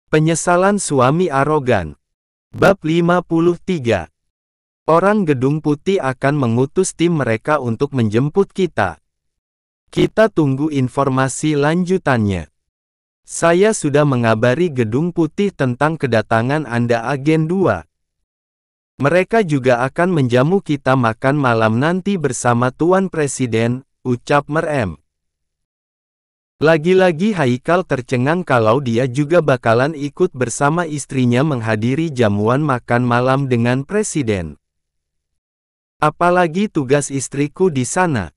Penyesalan suami arogan. Bab 53. Orang Gedung Putih akan mengutus tim mereka untuk menjemput kita. Kita tunggu informasi lanjutannya. Saya sudah mengabari Gedung Putih tentang kedatangan Anda Agen 2. Mereka juga akan menjamu kita makan malam nanti bersama Tuan Presiden, ucap Merem. Lagi-lagi Haikal tercengang kalau dia juga bakalan ikut bersama istrinya menghadiri jamuan makan malam dengan Presiden. Apalagi tugas istriku di sana.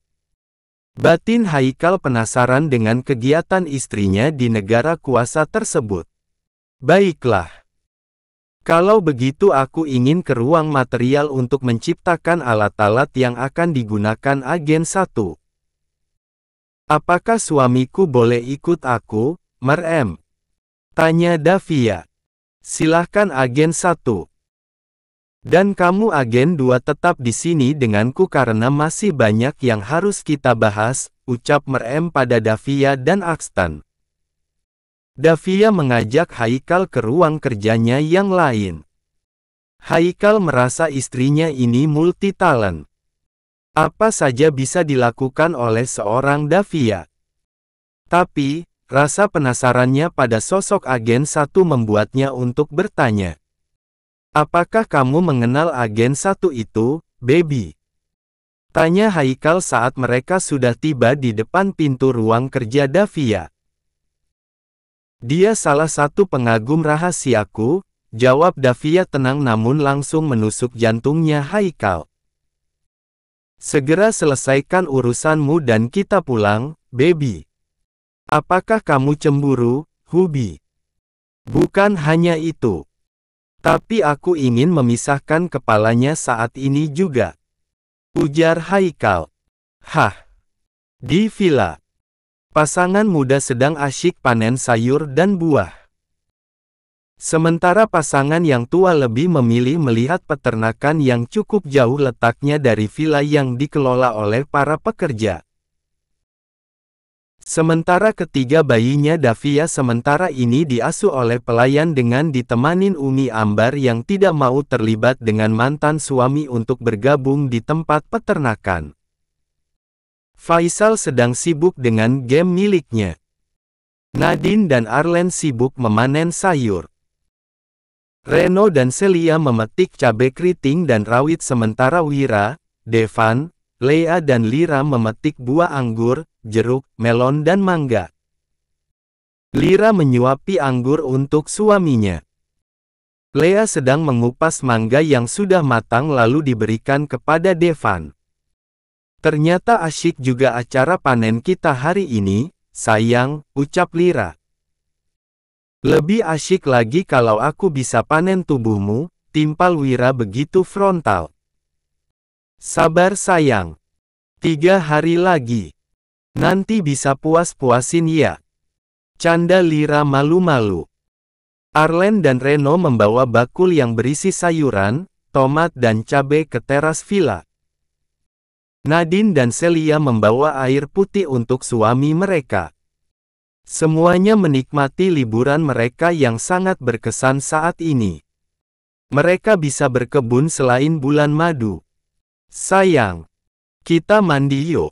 Batin Haikal penasaran dengan kegiatan istrinya di negara kuasa tersebut. Baiklah. Kalau begitu aku ingin ke ruang material untuk menciptakan alat-alat yang akan digunakan Agen 1. Apakah suamiku boleh ikut aku, Merem? Tanya Davia. Silahkan Agen 1. Dan kamu Agen 2 tetap di sini denganku karena masih banyak yang harus kita bahas, ucap Merem pada Davia dan Axton. Davia mengajak Haikal ke ruang kerjanya yang lain. Haikal merasa istrinya ini multi-talent. Apa saja bisa dilakukan oleh seorang Davia. Tapi, rasa penasarannya pada sosok Agen 1 membuatnya untuk bertanya. Apakah kamu mengenal Agen 1 itu, baby? Tanya Haikal saat mereka sudah tiba di depan pintu ruang kerja Davia. Dia salah satu pengagum rahasiaku, jawab Davia tenang namun langsung menusuk jantungnya Haikal. Segera selesaikan urusanmu dan kita pulang, baby. Apakah kamu cemburu, Hubi? Bukan hanya itu. Tapi aku ingin memisahkan kepalanya saat ini juga. Ujar Haikal. Hah. Di villa. Pasangan muda sedang asyik panen sayur dan buah. Sementara pasangan yang tua lebih memilih melihat peternakan yang cukup jauh letaknya dari villa yang dikelola oleh para pekerja. Sementara ketiga bayinya Davia sementara ini diasuh oleh pelayan dengan ditemanin Umi Ambar yang tidak mau terlibat dengan mantan suami untuk bergabung di tempat peternakan. Faisal sedang sibuk dengan game miliknya. Nadine dan Arlen sibuk memanen sayur. Reno dan Celia memetik cabai keriting dan rawit sementara Wira, Devan, Lea dan Lira memetik buah anggur, jeruk, melon dan mangga. Lira menyuapi anggur untuk suaminya. Lea sedang mengupas mangga yang sudah matang lalu diberikan kepada Devan. Ternyata asyik juga acara panen kita hari ini, sayang, ucap Lira. Lebih asyik lagi kalau aku bisa panen tubuhmu, timpal Wira begitu frontal. Sabar sayang. 3 hari lagi. Nanti bisa puas-puasin ya. Canda Lira malu-malu. Arlen dan Reno membawa bakul yang berisi sayuran, tomat dan cabai ke teras villa. Nadine dan Celia membawa air putih untuk suami mereka. Semuanya menikmati liburan mereka yang sangat berkesan saat ini. Mereka bisa berkebun selain bulan madu. Sayang, kita mandi yuk.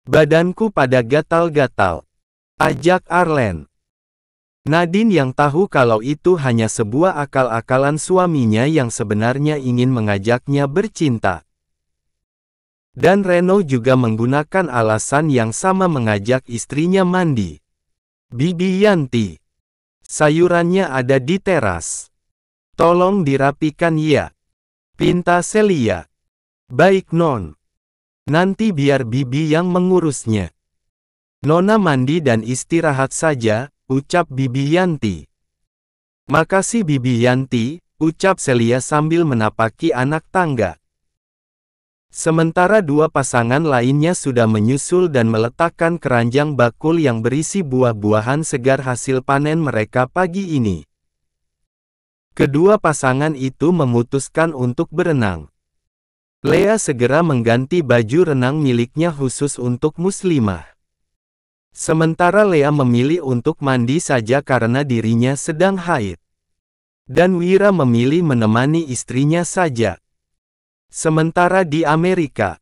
Badanku pada gatal-gatal. Ajak Arlen. Nadine yang tahu kalau itu hanya sebuah akal-akalan suaminya yang sebenarnya ingin mengajaknya bercinta. Dan Reno juga menggunakan alasan yang sama mengajak istrinya mandi. Bibi Yanti. Sayurannya ada di teras. Tolong dirapikan ya. Pinta Celia. Baik non. Nanti biar Bibi yang mengurusnya. Nona mandi dan istirahat saja, ucap Bibi Yanti. Makasih Bibi Yanti, ucap Celia sambil menapaki anak tangga. Sementara dua pasangan lainnya sudah menyusul dan meletakkan keranjang bakul yang berisi buah-buahan segar hasil panen mereka pagi ini. Kedua pasangan itu memutuskan untuk berenang. Lea segera mengganti baju renang miliknya khusus untuk muslimah. Sementara Lea memilih untuk mandi saja karena dirinya sedang haid. Dan Wira memilih menemani istrinya saja. Sementara di Amerika,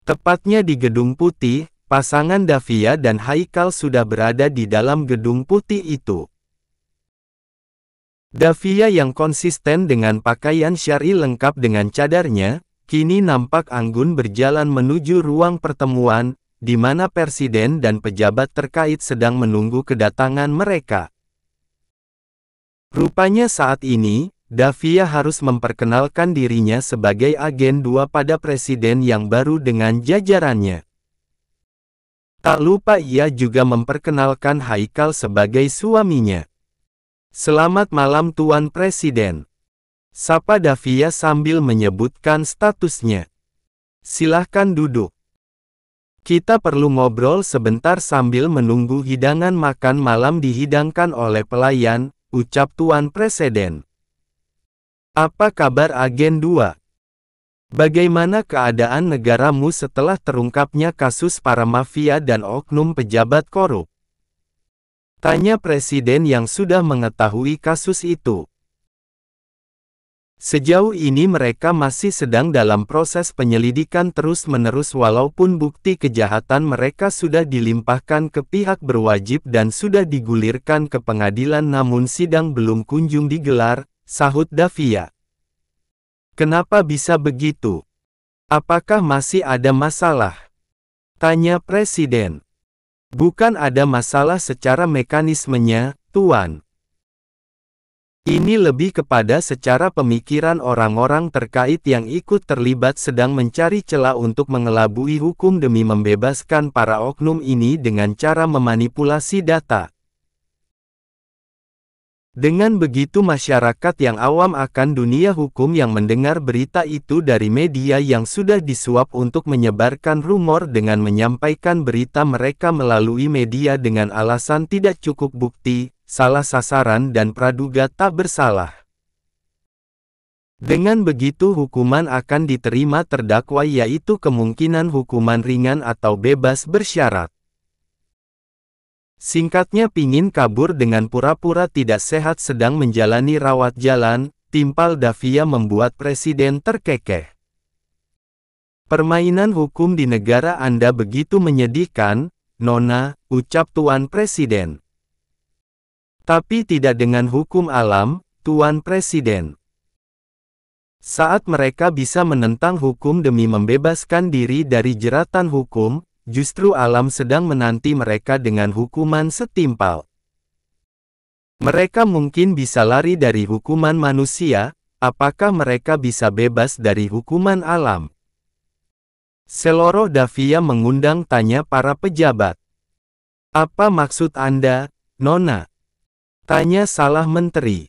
tepatnya di Gedung Putih, pasangan Davia dan Haikal sudah berada di dalam Gedung Putih itu. Davia yang konsisten dengan pakaian syar'i lengkap dengan cadarnya, kini nampak anggun berjalan menuju ruang pertemuan, di mana presiden dan pejabat terkait sedang menunggu kedatangan mereka. Rupanya saat ini, Davia harus memperkenalkan dirinya sebagai agen 2 pada presiden yang baru dengan jajarannya. Tak lupa ia juga memperkenalkan Haikal sebagai suaminya. "Selamat malam Tuan Presiden," sapa Davia sambil menyebutkan statusnya. "Silahkan duduk. Kita perlu ngobrol sebentar sambil menunggu hidangan makan malam dihidangkan oleh pelayan," ucap Tuan Presiden. "Apa kabar agen 2? Bagaimana keadaan negaramu setelah terungkapnya kasus para mafia dan oknum pejabat korup?" tanya presiden yang sudah mengetahui kasus itu. "Sejauh ini mereka masih sedang dalam proses penyelidikan terus-menerus walaupun bukti kejahatan mereka sudah dilimpahkan ke pihak berwajib dan sudah digulirkan ke pengadilan namun sidang belum kunjung digelar," sahut Davia. "Kenapa bisa begitu? Apakah masih ada masalah?" tanya presiden. "Bukan ada masalah secara mekanismenya, Tuan. Ini lebih kepada secara pemikiran orang-orang terkait yang ikut terlibat sedang mencari celah untuk mengelabui hukum demi membebaskan para oknum ini dengan cara memanipulasi data. Dengan begitu masyarakat yang awam akan dunia hukum yang mendengar berita itu dari media yang sudah disuap untuk menyebarkan rumor dengan menyampaikan berita mereka melalui media dengan alasan tidak cukup bukti, salah sasaran dan praduga tak bersalah. Dengan begitu hukuman akan diterima terdakwa yaitu kemungkinan hukuman ringan atau bebas bersyarat. Singkatnya pingin kabur dengan pura-pura tidak sehat sedang menjalani rawat jalan," timpal Davia membuat presiden terkekeh. "Permainan hukum di negara Anda begitu menyedihkan, Nona," ucap Tuan Presiden. "Tapi tidak dengan hukum alam, Tuan Presiden. Saat mereka bisa menentang hukum demi membebaskan diri dari jeratan hukum, justru alam sedang menanti mereka dengan hukuman setimpal. Mereka mungkin bisa lari dari hukuman manusia, apakah mereka bisa bebas dari hukuman alam?" Seloroh Davia mengundang tanya para pejabat. "Apa maksud Anda, Nona?" tanya salah menteri.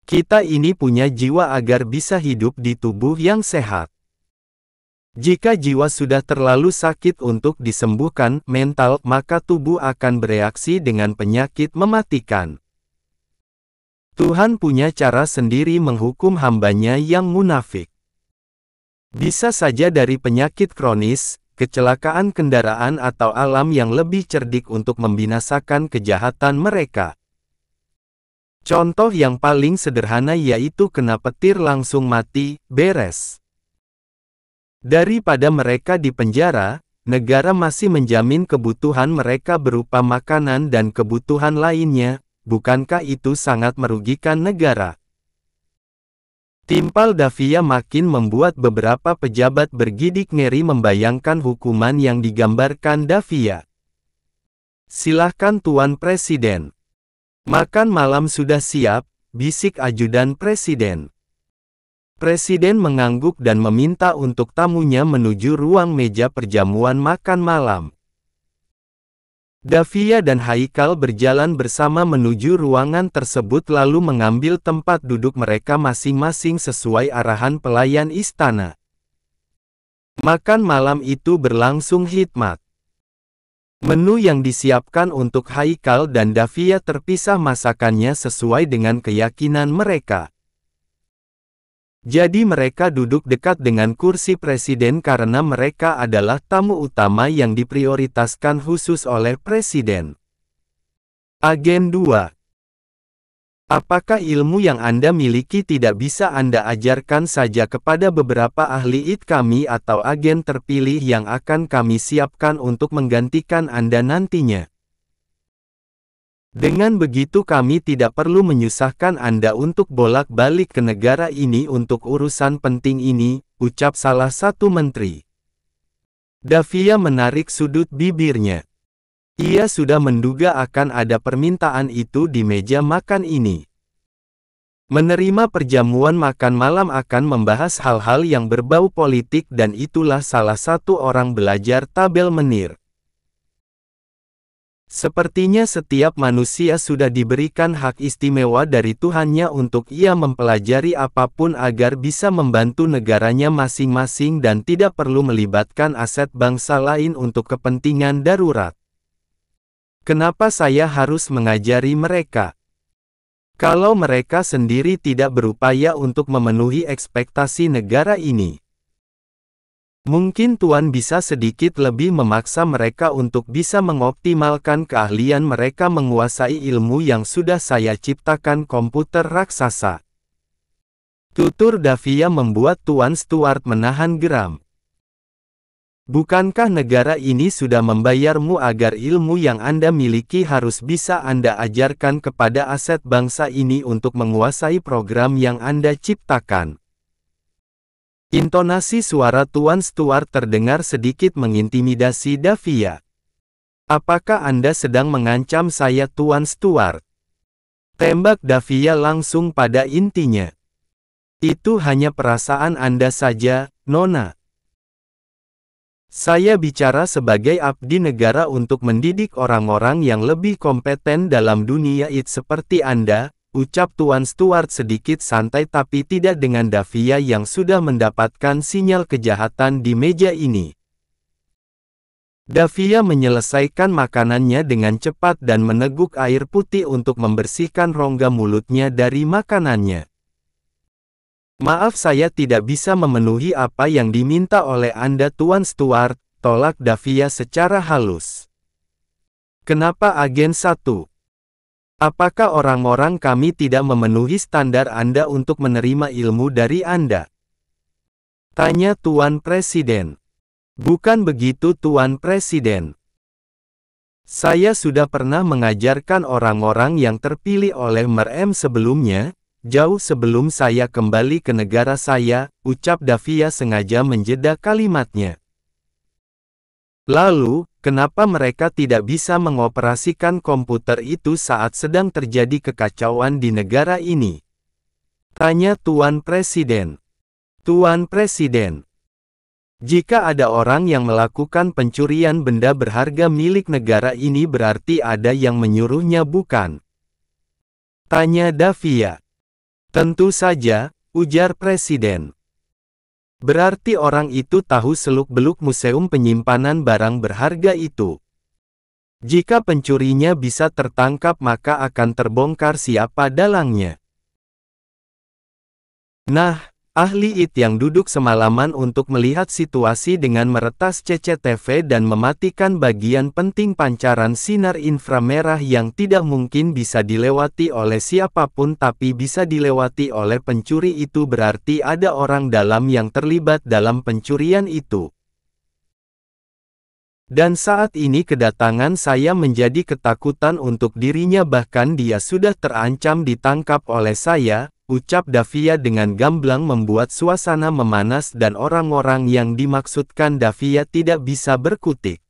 "Kita ini punya jiwa agar bisa hidup di tubuh yang sehat. Jika jiwa sudah terlalu sakit untuk disembuhkan mental, maka tubuh akan bereaksi dengan penyakit mematikan. Tuhan punya cara sendiri menghukum hambanya yang munafik. Bisa saja dari penyakit kronis, kecelakaan kendaraan atau alam yang lebih cerdik untuk membinasakan kejahatan mereka. Contoh yang paling sederhana yaitu kena petir langsung mati, beres. Daripada mereka di penjara, negara masih menjamin kebutuhan mereka berupa makanan dan kebutuhan lainnya, bukankah itu sangat merugikan negara?" Timpal Davia makin membuat beberapa pejabat bergidik ngeri membayangkan hukuman yang digambarkan Davia. "Silahkan Tuan Presiden. Makan malam sudah siap," bisik ajudan presiden. Presiden mengangguk dan meminta untuk tamunya menuju ruang meja perjamuan makan malam. Davia dan Haikal berjalan bersama menuju ruangan tersebut lalu mengambil tempat duduk mereka masing-masing sesuai arahan pelayan istana. Makan malam itu berlangsung hikmat. Menu yang disiapkan untuk Haikal dan Davia terpisah masakannya sesuai dengan keyakinan mereka. Jadi mereka duduk dekat dengan kursi presiden karena mereka adalah tamu utama yang diprioritaskan khusus oleh presiden. Agen 2. Apakah ilmu yang Anda miliki tidak bisa Anda ajarkan saja kepada beberapa ahli IT kami atau agen terpilih yang akan kami siapkan untuk menggantikan Anda nantinya? Dengan begitu kami tidak perlu menyusahkan Anda untuk bolak-balik ke negara ini untuk urusan penting ini, ucap salah satu menteri. Davia menarik sudut bibirnya. Ia sudah menduga akan ada permintaan itu di meja makan ini. Menerima perjamuan makan malam akan membahas hal-hal yang berbau politik dan itulah salah satu orang belajar tabel menir. Sepertinya setiap manusia sudah diberikan hak istimewa dari Tuhannya untuk ia mempelajari apapun agar bisa membantu negaranya masing-masing dan tidak perlu melibatkan aset bangsa lain untuk kepentingan darurat. Kenapa saya harus mengajari mereka? Kalau mereka sendiri tidak berupaya untuk memenuhi ekspektasi negara ini. Mungkin Tuan bisa sedikit lebih memaksa mereka untuk bisa mengoptimalkan keahlian mereka menguasai ilmu yang sudah saya ciptakan komputer raksasa. Tutur Davia membuat Tuan Stuart menahan geram. Bukankah negara ini sudah membayarmu agar ilmu yang Anda miliki harus bisa Anda ajarkan kepada aset bangsa ini untuk menguasai program yang Anda ciptakan? Intonasi suara Tuan Stuart terdengar sedikit mengintimidasi Davia. Apakah Anda sedang mengancam saya, Tuan Stuart? Tembak Davia langsung pada intinya. Itu hanya perasaan Anda saja, Nona. Saya bicara sebagai abdi negara untuk mendidik orang-orang yang lebih kompeten dalam dunia IT seperti Anda, ucap Tuan Stuart sedikit santai tapi tidak dengan Davia yang sudah mendapatkan sinyal kejahatan di meja ini. Davia menyelesaikan makanannya dengan cepat dan meneguk air putih untuk membersihkan rongga mulutnya dari makanannya. Maaf, saya tidak bisa memenuhi apa yang diminta oleh Anda, Tuan Stuart, tolak Davia secara halus. Kenapa agen 1? Apakah orang-orang kami tidak memenuhi standar Anda untuk menerima ilmu dari Anda? Tanya Tuan Presiden. Bukan begitu, Tuan Presiden. Saya sudah pernah mengajarkan orang-orang yang terpilih oleh MERM sebelumnya, jauh sebelum saya kembali ke negara saya, ucap Davia sengaja menjeda kalimatnya. Lalu, kenapa mereka tidak bisa mengoperasikan komputer itu saat sedang terjadi kekacauan di negara ini? Tanya Tuan Presiden. Tuan Presiden. Jika ada orang yang melakukan pencurian benda berharga milik negara ini berarti ada yang menyuruhnya, bukan? Tanya Davia. Tentu saja, ujar Presiden. Berarti orang itu tahu seluk-beluk museum penyimpanan barang berharga itu. Jika pencurinya bisa tertangkap maka akan terbongkar siapa dalangnya. Nah, ahli IT yang duduk semalaman untuk melihat situasi dengan meretas CCTV dan mematikan bagian penting pancaran sinar inframerah yang tidak mungkin bisa dilewati oleh siapapun tapi bisa dilewati oleh pencuri itu berarti ada orang dalam yang terlibat dalam pencurian itu. Dan saat ini kedatangan saya menjadi ketakutan untuk dirinya bahkan dia sudah terancam ditangkap oleh saya, ucap Davia dengan gamblang membuat suasana memanas dan orang-orang yang dimaksudkan Davia tidak bisa berkutik.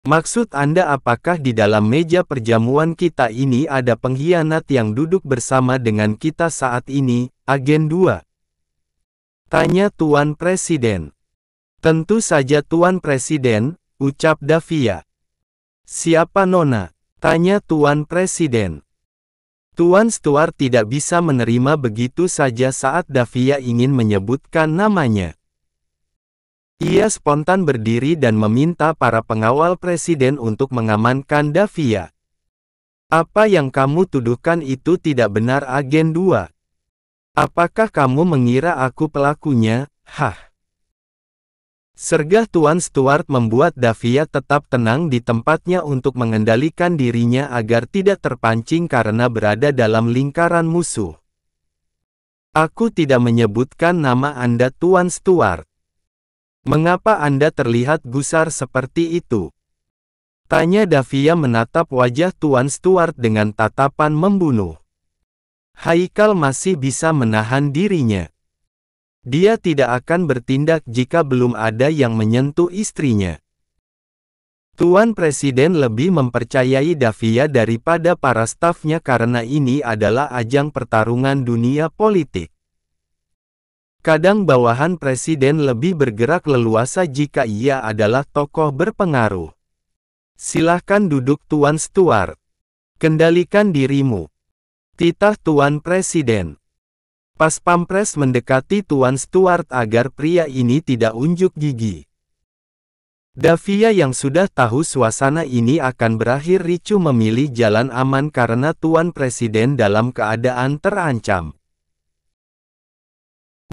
Maksud Anda apakah di dalam meja perjamuan kita ini ada pengkhianat yang duduk bersama dengan kita saat ini, agen 2? Tanya Tuan Presiden. Tentu saja Tuan Presiden, ucap Davia. Siapa Nona? Tanya Tuan Presiden. Tuan Stuart tidak bisa menerima begitu saja saat Davia ingin menyebutkan namanya. Ia spontan berdiri dan meminta para pengawal presiden untuk mengamankan Davia. Apa yang kamu tuduhkan itu tidak benar, agen 2. Apakah kamu mengira aku pelakunya? Hah. Sergah Tuan Stuart membuat Davia tetap tenang di tempatnya untuk mengendalikan dirinya agar tidak terpancing karena berada dalam lingkaran musuh. Aku tidak menyebutkan nama Anda Tuan Stuart. Mengapa Anda terlihat gusar seperti itu? Tanya Davia menatap wajah Tuan Stuart dengan tatapan membunuh. Haikal masih bisa menahan dirinya. Dia tidak akan bertindak jika belum ada yang menyentuh istrinya. Tuan Presiden lebih mempercayai Davia daripada para stafnya karena ini adalah ajang pertarungan dunia politik. Kadang bawahan Presiden lebih bergerak leluasa jika ia adalah tokoh berpengaruh. Silahkan duduk Tuan Stuart. Kendalikan dirimu. Titah Tuan Presiden. Pas Pampres mendekati Tuan Stuart agar pria ini tidak unjuk gigi. Davia yang sudah tahu suasana ini akan berakhir ricuh memilih jalan aman karena Tuan Presiden dalam keadaan terancam.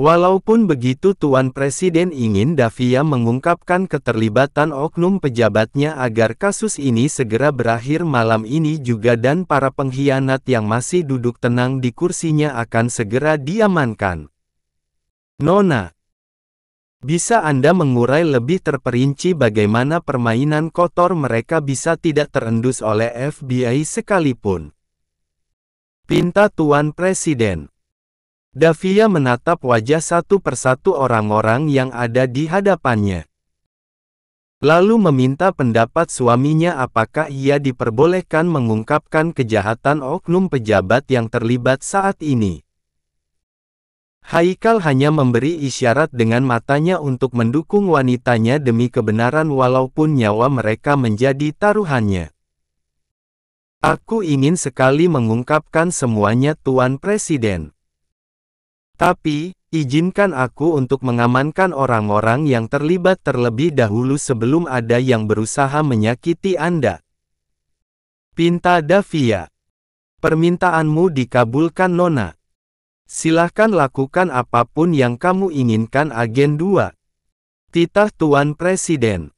Walaupun begitu Tuan Presiden ingin Davia mengungkapkan keterlibatan oknum pejabatnya agar kasus ini segera berakhir malam ini juga dan para pengkhianat yang masih duduk tenang di kursinya akan segera diamankan. Nona, bisa Anda mengurai lebih terperinci bagaimana permainan kotor mereka bisa tidak terendus oleh FBI sekalipun? Pinta Tuan Presiden. Davia menatap wajah satu persatu orang-orang yang ada di hadapannya. Lalu meminta pendapat suaminya apakah ia diperbolehkan mengungkapkan kejahatan oknum pejabat yang terlibat saat ini. Haikal hanya memberi isyarat dengan matanya untuk mendukung wanitanya demi kebenaran walaupun nyawa mereka menjadi taruhannya. Aku ingin sekali mengungkapkan semuanya Tuan Presiden. Tapi, izinkan aku untuk mengamankan orang-orang yang terlibat terlebih dahulu sebelum ada yang berusaha menyakiti Anda. Pinta Davia. Permintaanmu dikabulkan Nona. Silahkan lakukan apapun yang kamu inginkan Agen 2. Titah Tuan Presiden.